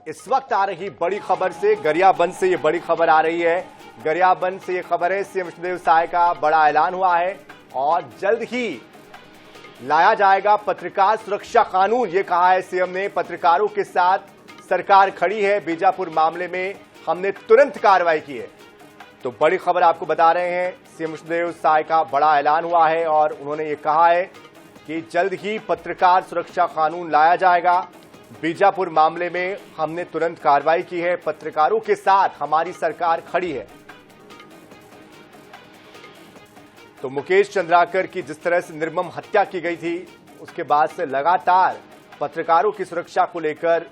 इस वक्त आ रही बड़ी खबर से, गरियाबंद से ये बड़ी खबर आ रही है। गरियाबंद से ये खबर है, सीएम विष्णुदेव साय का बड़ा ऐलान हुआ है और जल्द ही लाया जाएगा पत्रकार सुरक्षा कानून। ये कहा है सीएम ने, पत्रकारों के साथ सरकार खड़ी है, बीजापुर मामले में हमने तुरंत कार्रवाई की है। तो बड़ी खबर आपको बता रहे हैं, सीएम विष्णुदेव साय का बड़ा ऐलान हुआ है और उन्होंने ये कहा है कि जल्द ही पत्रकार सुरक्षा कानून लाया जाएगा। बीजापुर मामले में हमने तुरंत कार्रवाई की है, पत्रकारों के साथ हमारी सरकार खड़ी है। तो मुकेश चंद्राकर की जिस तरह से निर्मम हत्या की गई थी, उसके बाद से लगातार पत्रकारों की सुरक्षा को लेकर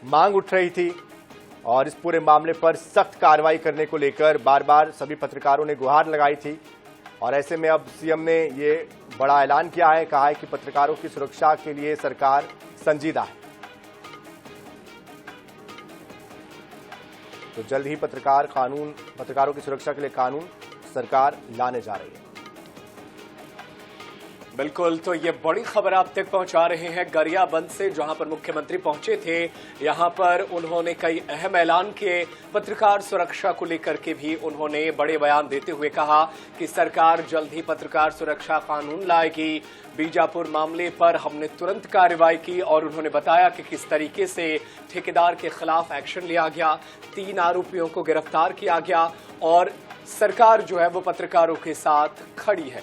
मांग उठ रही थी और इस पूरे मामले पर सख्त कार्रवाई करने को लेकर बार बार सभी पत्रकारों ने गुहार लगाई थी। और ऐसे में अब सीएम ने ये बड़ा ऐलान किया है, कहा है कि पत्रकारों की सुरक्षा के लिए सरकार संजीदा है। तो जल्द ही पत्रकारों की सुरक्षा के लिए कानून सरकार लाने जा रही है। बिल्कुल, तो ये बड़ी खबर आप तक पहुंचा रहे हैं गरियाबंद से, जहां पर मुख्यमंत्री पहुंचे थे। यहां पर उन्होंने कई अहम ऐलान किए। पत्रकार सुरक्षा को लेकर के भी उन्होंने बड़े बयान देते हुए कहा कि सरकार जल्द ही पत्रकार सुरक्षा कानून लाएगी। बीजापुर मामले पर हमने तुरंत कार्रवाई की और उन्होंने बताया कि किस तरीके से ठेकेदार के खिलाफ एक्शन लिया गया, 3 आरोपियों को गिरफ्तार किया गया और सरकार जो है वो पत्रकारों के साथ खड़ी है।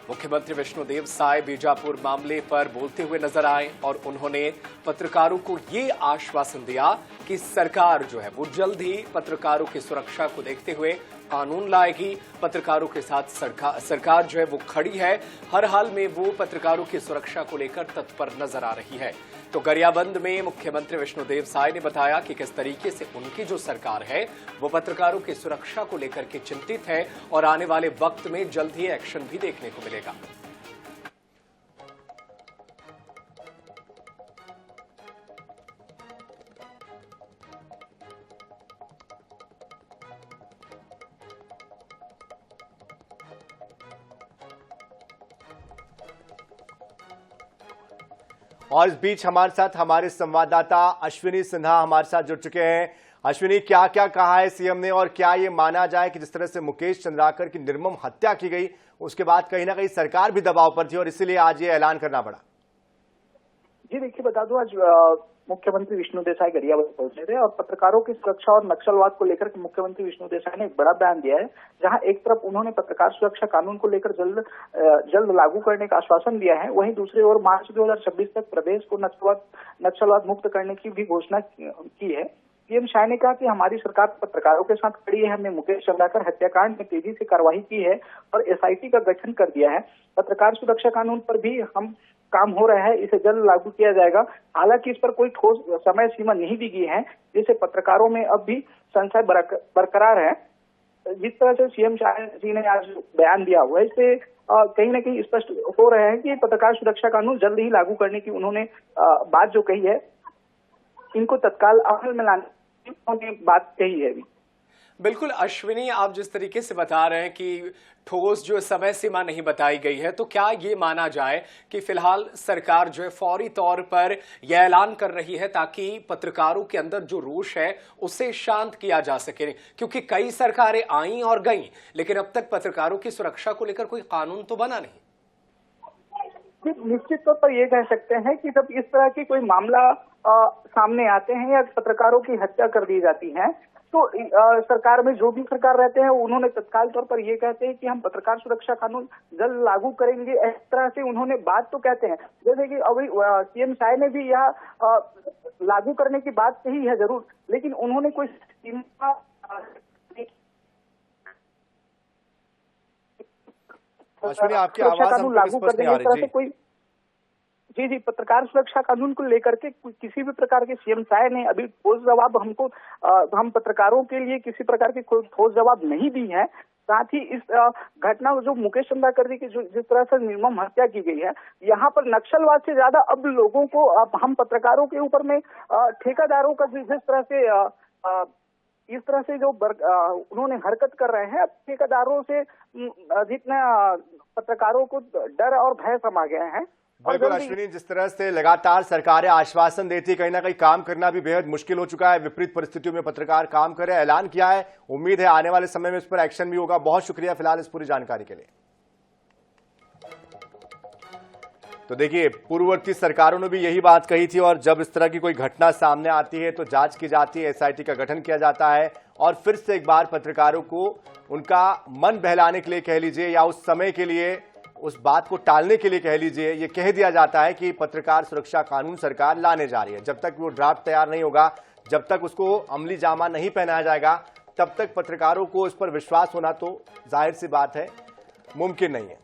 मुख्यमंत्री विष्णुदेव साय बीजापुर मामले पर बोलते हुए नजर आए और उन्होंने पत्रकारों को ये आश्वासन दिया कि सरकार जो है वो जल्द ही पत्रकारों की सुरक्षा को देखते हुए कानून लाएगी। पत्रकारों के साथ सरकार जो है वो खड़ी है, हर हाल में वो पत्रकारों की सुरक्षा को लेकर तत्पर नजर आ रही है। तो गरियाबंद में मुख्यमंत्री विष्णुदेव साय ने बताया कि किस तरीके से उनकी जो सरकार है वो पत्रकारों की सुरक्षा को लेकर के चिंतित है और आने वाले वक्त में जल्द ही एक्शन भी देखने को मिलेगा। और इस बीच हमारे साथ हमारे संवाददाता अश्विनी सिन्हा हमारे साथ जुड़ चुके हैं। अश्विनी, क्या क्या कहा है सीएम ने और क्या ये माना जाए कि जिस तरह से मुकेश चंद्राकर की निर्मम हत्या की गई, उसके बाद कहीं ना कहीं सरकार भी दबाव पर थी और इसीलिए आज ये ऐलान करना पड़ा? जी देखिए, बता दूं, आज मुख्यमंत्री विष्णुदेव साय गरियाबंद पहुंचे थे और पत्रकारों की सुरक्षा और नक्सलवाद को लेकर मुख्यमंत्री विष्णुदेव साय ने एक बड़ा बयान दिया है, जहां एक तरफ उन्होंने पत्रकार सुरक्षा कानून को लेकर जल्द लागू करने का आश्वासन दिया है, वहीं दूसरी ओर मार्च 2026 तक प्रदेश को नक्सलवाद मुक्त करने की भी घोषणा की है। पीएम शाह ने कहा कि हमारी सरकार पत्रकारों के साथ खड़ी है, हमने मुकेश चंद्राकर हत्याकांड में तेजी से कार्रवाई की है और एसआईटी का गठन कर दिया है। पत्रकार सुरक्षा कानून पर भी हम काम हो रहा है, इसे जल्द लागू किया जाएगा। हालांकि इस पर कोई ठोस समय सीमा नहीं दी गई है, जिससे पत्रकारों में अब भी संशय बरकरार है। जिस तरह से सीएम शाह जी ने आज बयान दिया हुआ है, इससे कहीं ना कहीं स्पष्ट हो रहा है कि पत्रकार सुरक्षा कानून जल्द ही लागू करने की उन्होंने बात जो कही है, इनको तत्काल अमल में लाने की उन्होंने बात कही है। बिल्कुल अश्विनी, आप जिस तरीके से बता रहे हैं कि ठोस जो समय सीमा नहीं बताई गई है, तो क्या ये माना जाए कि फिलहाल सरकार जो है फौरी तौर पर यह ऐलान कर रही है ताकि पत्रकारों के अंदर जो रोष है उसे शांत किया जा सके? क्योंकि कई सरकारें आईं और गईं, लेकिन अब तक पत्रकारों की सुरक्षा को लेकर कोई कानून तो बना नहीं। निश्चित तौर पर ये कह सकते हैं कि जब इस तरह की कोई मामला सामने आते हैं या पत्रकारों की हत्या कर दी जाती है, तो सरकार में जो भी सरकार रहते हैं उन्होंने तत्काल तौर पर ये कहते हैं कि हम पत्रकार सुरक्षा कानून जल्द लागू करेंगे। इस तरह से उन्होंने बात तो कहते हैं, जैसे कि अभी सीएम शाह ने भी यह लागू करने की बात कही है जरूर, लेकिन उन्होंने कोई सीमा आपकी आवाज कानून लागू कर देंगे, इस तरह से कोई जी पत्रकार सुरक्षा कानून को लेकर के किसी भी प्रकार के सीएम शाह ने अभी ठोस जवाब हमको हम पत्रकारों के लिए किसी प्रकार के ठोस जवाब नहीं दी है। साथ ही इस घटना जो मुकेश चंद्राकर जी की जो जिस तरह से निर्मम हत्या की गई है, यहाँ पर नक्सलवाद से ज्यादा अब लोगों को हम पत्रकारों के ऊपर में ठेकेदारों का जिस तरह से इस तरह से जो उन्होंने हरकत कर रहे हैं, ठेकेदारों से जितना पत्रकारों को डर और भय समा गए हैं, बिल्कुल अश्विनी, जिस तरह से लगातार सरकारें आश्वासन देती है, कहीं ना कहीं काम करना भी बेहद मुश्किल हो चुका है। विपरीत परिस्थितियों में पत्रकार काम करे, ऐलान किया है। उम्मीद है आने वाले समय में इस पर एक्शन भी होगा। बहुत शुक्रिया फिलहाल इस पूरी जानकारी के लिए। तो देखिए, पूर्ववर्ती सरकारों ने भी यही बात कही थी और जब इस तरह की कोई घटना सामने आती है तो जांच की जाती है, एसआईटी का गठन किया जाता है और फिर से एक बार पत्रकारों को उनका मन बहलाने के लिए कह लीजिए या उस समय के लिए उस बात को टालने के लिए कह लीजिए, ये कह दिया जाता है कि पत्रकार सुरक्षा कानून सरकार लाने जा रही है। जब तक वो ड्राफ्ट तैयार नहीं होगा, जब तक उसको अमली जामा नहीं पहनाया जाएगा, तब तक पत्रकारों को इस पर विश्वास होना तो जाहिर सी बात है मुमकिन नहीं है।